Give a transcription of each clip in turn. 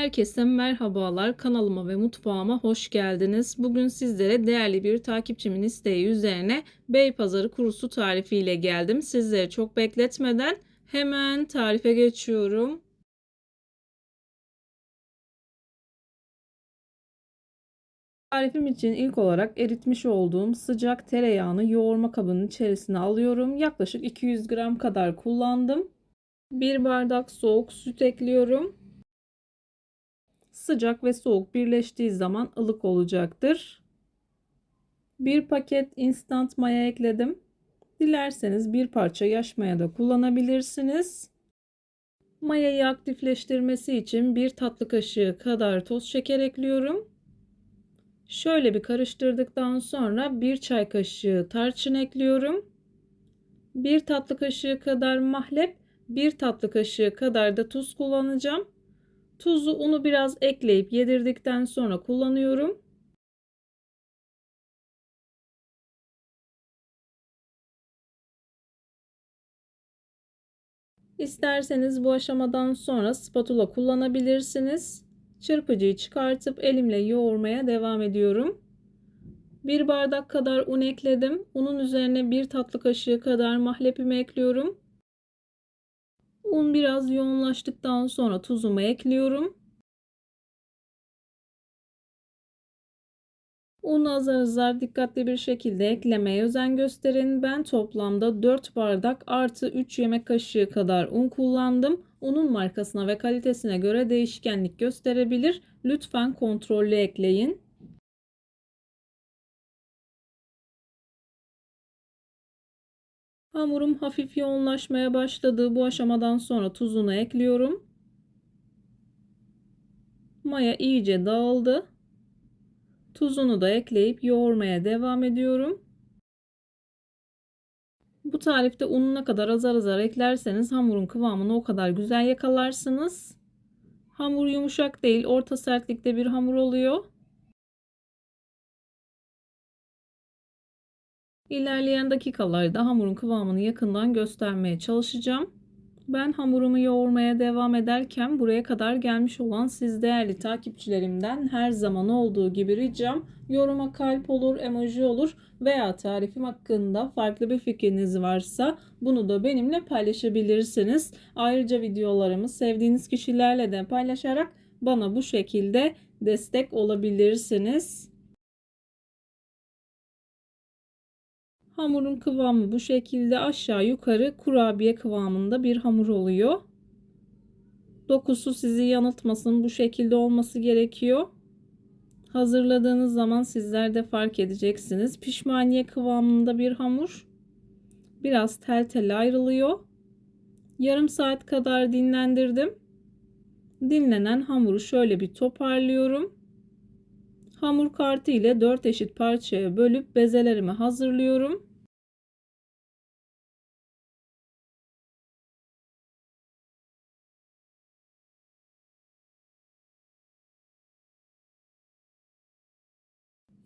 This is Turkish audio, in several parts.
Herkese merhabalar. Kanalıma ve mutfağıma hoş geldiniz. Bugün sizlere değerli bir takipçimin isteği üzerine Beypazarı kurusu tarifiyle geldim. Sizleri çok bekletmeden hemen tarife geçiyorum. Tarifim için ilk olarak eritmiş olduğum sıcak tereyağını yoğurma kabının içerisine alıyorum. Yaklaşık 200 gram kadar kullandım. 1 bardak soğuk süt ekliyorum. Sıcak ve soğuk birleştiği zaman ılık olacaktır. Bir paket instant maya ekledim. Dilerseniz bir parça yaş maya da kullanabilirsiniz. Mayayı aktifleştirmesi için bir tatlı kaşığı kadar toz şeker ekliyorum. Şöyle bir karıştırdıktan sonra bir çay kaşığı tarçın ekliyorum. Bir tatlı kaşığı kadar mahlep, bir tatlı kaşığı kadar da tuz kullanacağım. Tuzu, unu biraz ekleyip yedirdikten sonra kullanıyorum. İsterseniz bu aşamadan sonra spatula kullanabilirsiniz. Çırpıcıyı çıkartıp elimle yoğurmaya devam ediyorum. Bir bardak kadar un ekledim. Unun üzerine bir tatlı kaşığı kadar mahlepimi ekliyorum. Un biraz yoğunlaştıktan sonra tuzumu ekliyorum. Unu azar azar dikkatli bir şekilde eklemeye özen gösterin. Ben toplamda 4 bardak artı 3 yemek kaşığı kadar un kullandım. Unun markasına ve kalitesine göre değişkenlik gösterebilir. Lütfen kontrollü ekleyin. Hamurum hafif yoğunlaşmaya başladı. Bu aşamadan sonra tuzunu ekliyorum. Maya iyice dağıldı. Tuzunu da ekleyip yoğurmaya devam ediyorum. Bu tarifte unu ne kadar azar azar eklerseniz hamurun kıvamını o kadar güzel yakalarsınız. Hamur yumuşak değil, orta sertlikte bir hamur oluyor. İlerleyen dakikalarda hamurun kıvamını yakından göstermeye çalışacağım. Ben hamurumu yoğurmaya devam ederken buraya kadar gelmiş olan siz değerli takipçilerimden her zaman olduğu gibi ricam yoruma kalp olur, emoji olur veya tarifim hakkında farklı bir fikriniz varsa bunu da benimle paylaşabilirsiniz. Ayrıca videolarımı sevdiğiniz kişilerle de paylaşarak bana bu şekilde destek olabilirsiniz. Hamurun kıvamı bu şekilde aşağı yukarı kurabiye kıvamında bir hamur oluyor. Dokusu sizi yanıltmasın, bu şekilde olması gerekiyor. Hazırladığınız zaman sizler de fark edeceksiniz. Pişmaniye kıvamında bir hamur. Biraz tel tel ayrılıyor. Yarım saat kadar dinlendirdim. Dinlenen hamuru şöyle bir toparlıyorum. Hamur kartı ile 4 eşit parçaya bölüp bezelerimi hazırlıyorum.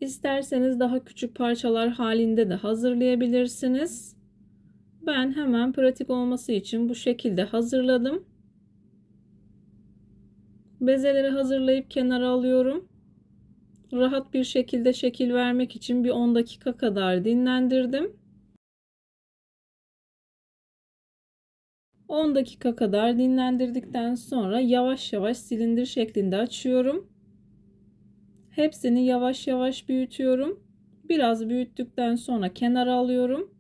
İsterseniz daha küçük parçalar halinde de hazırlayabilirsiniz. Ben hemen pratik olması için bu şekilde hazırladım. Bezeleri hazırlayıp kenara alıyorum. Rahat bir şekilde şekil vermek için bir 10 dakika kadar dinlendirdim. 10 dakika kadar dinlendirdikten sonra yavaş yavaş silindir şeklinde açıyorum. Hepsini yavaş yavaş büyütüyorum. Biraz büyüttükten sonra kenara alıyorum.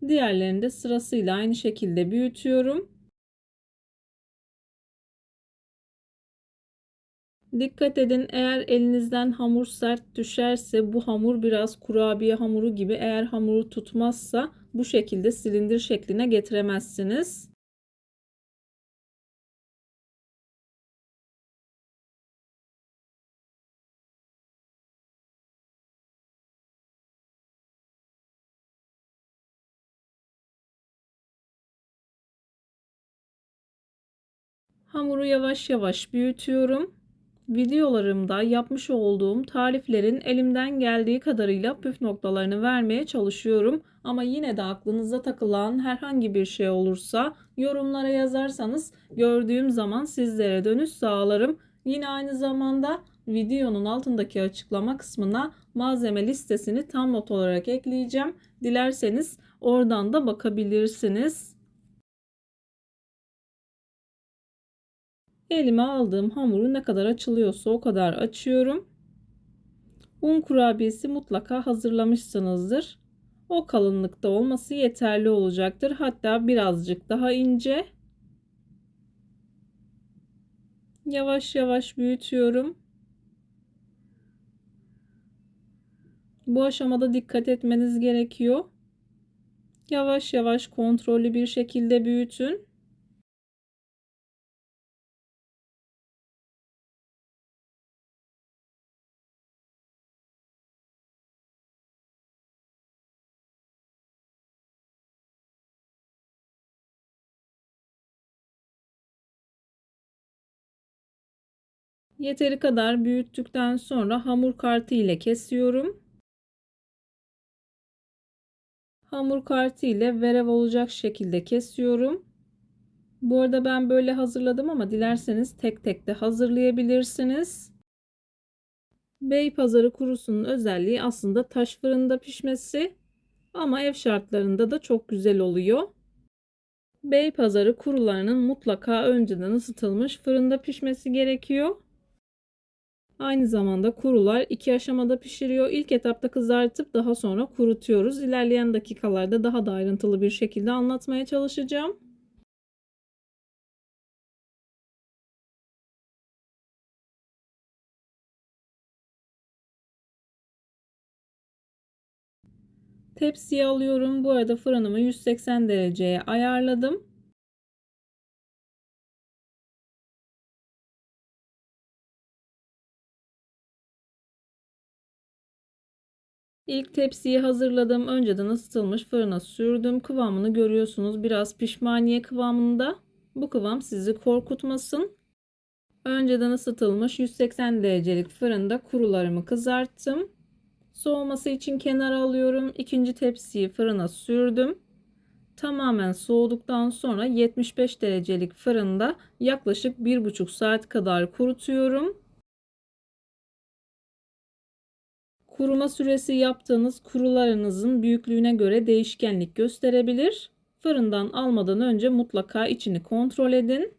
Diğerlerini de sırasıyla aynı şekilde büyütüyorum. Dikkat edin, eğer elinizden hamur sert düşerse bu hamur biraz kurabiye hamuru gibi, eğer hamuru tutmazsa bu şekilde silindir şekline getiremezsiniz. Hamuru yavaş yavaş büyütüyorum. Videolarımda yapmış olduğum tariflerin elimden geldiği kadarıyla püf noktalarını vermeye çalışıyorum. Ama yine de aklınıza takılan herhangi bir şey olursa yorumlara yazarsanız gördüğüm zaman sizlere dönüş sağlarım. Yine aynı zamanda videonun altındaki açıklama kısmına malzeme listesini tam not olarak ekleyeceğim. Dilerseniz oradan da bakabilirsiniz. Elime aldığım hamuru ne kadar açılıyorsa o kadar açıyorum. Un kurabiyesi mutlaka hazırlamışsınızdır. O kalınlıkta olması yeterli olacaktır. Hatta birazcık daha ince. Yavaş yavaş büyütüyorum. Bu aşamada dikkat etmeniz gerekiyor. Yavaş yavaş kontrollü bir şekilde büyütün. Yeteri kadar büyüttükten sonra hamur kartı ile kesiyorum. Hamur kartı ile verev olacak şekilde kesiyorum. Bu arada ben böyle hazırladım ama dilerseniz tek tek de hazırlayabilirsiniz. Beypazarı kurusunun özelliği aslında taş fırında pişmesi ama ev şartlarında da çok güzel oluyor. Beypazarı kurularının mutlaka önceden ısıtılmış fırında pişmesi gerekiyor. Aynı zamanda kurular iki aşamada pişiriyor. İlk etapta kızartıp daha sonra kurutuyoruz. İlerleyen dakikalarda daha da ayrıntılı bir şekilde anlatmaya çalışacağım. Tepsiye alıyorum. Bu arada fırınımı 180 dereceye ayarladım. İlk tepsiyi hazırladım. Önceden ısıtılmış fırına sürdüm. Kıvamını görüyorsunuz. Biraz pişmaniye kıvamında. Bu kıvam sizi korkutmasın. Önceden ısıtılmış 180 derecelik fırında kurularımı kızarttım. Soğuması için kenara alıyorum. İkinci tepsiyi fırına sürdüm. Tamamen soğuduktan sonra 75 derecelik fırında yaklaşık 1,5 saat kadar kurutuyorum. Kuruma süresi yaptığınız kurularınızın büyüklüğüne göre değişkenlik gösterebilir. Fırından almadan önce mutlaka içini kontrol edin.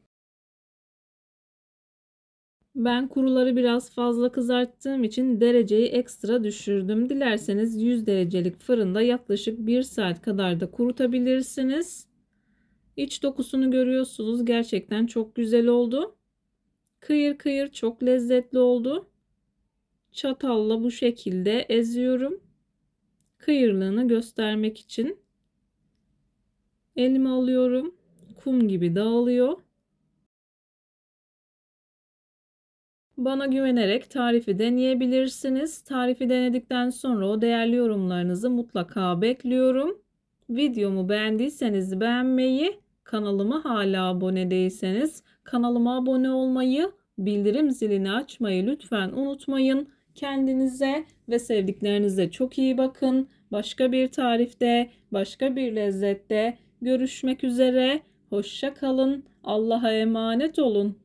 Ben kuruları biraz fazla kızarttığım için dereceyi ekstra düşürdüm. Dilerseniz 100 derecelik fırında yaklaşık 1 saat kadar da kurutabilirsiniz. İç dokusunu görüyorsunuz. Gerçekten çok güzel oldu. Kıyır kıyır çok lezzetli oldu. Çatalla bu şekilde eziyorum. Kıyırlığını göstermek için. Elime alıyorum. Kum gibi dağılıyor. Bana güvenerek tarifi deneyebilirsiniz. Tarifi denedikten sonra o değerli yorumlarınızı mutlaka bekliyorum. Videomu beğendiyseniz beğenmeyi, kanalıma hala abone değilseniz kanalıma abone olmayı, bildirim zilini açmayı lütfen unutmayın. Kendinize ve sevdiklerinize çok iyi bakın. Başka bir tarifte, başka bir lezzette görüşmek üzere. Hoşça kalın. Allah'a emanet olun.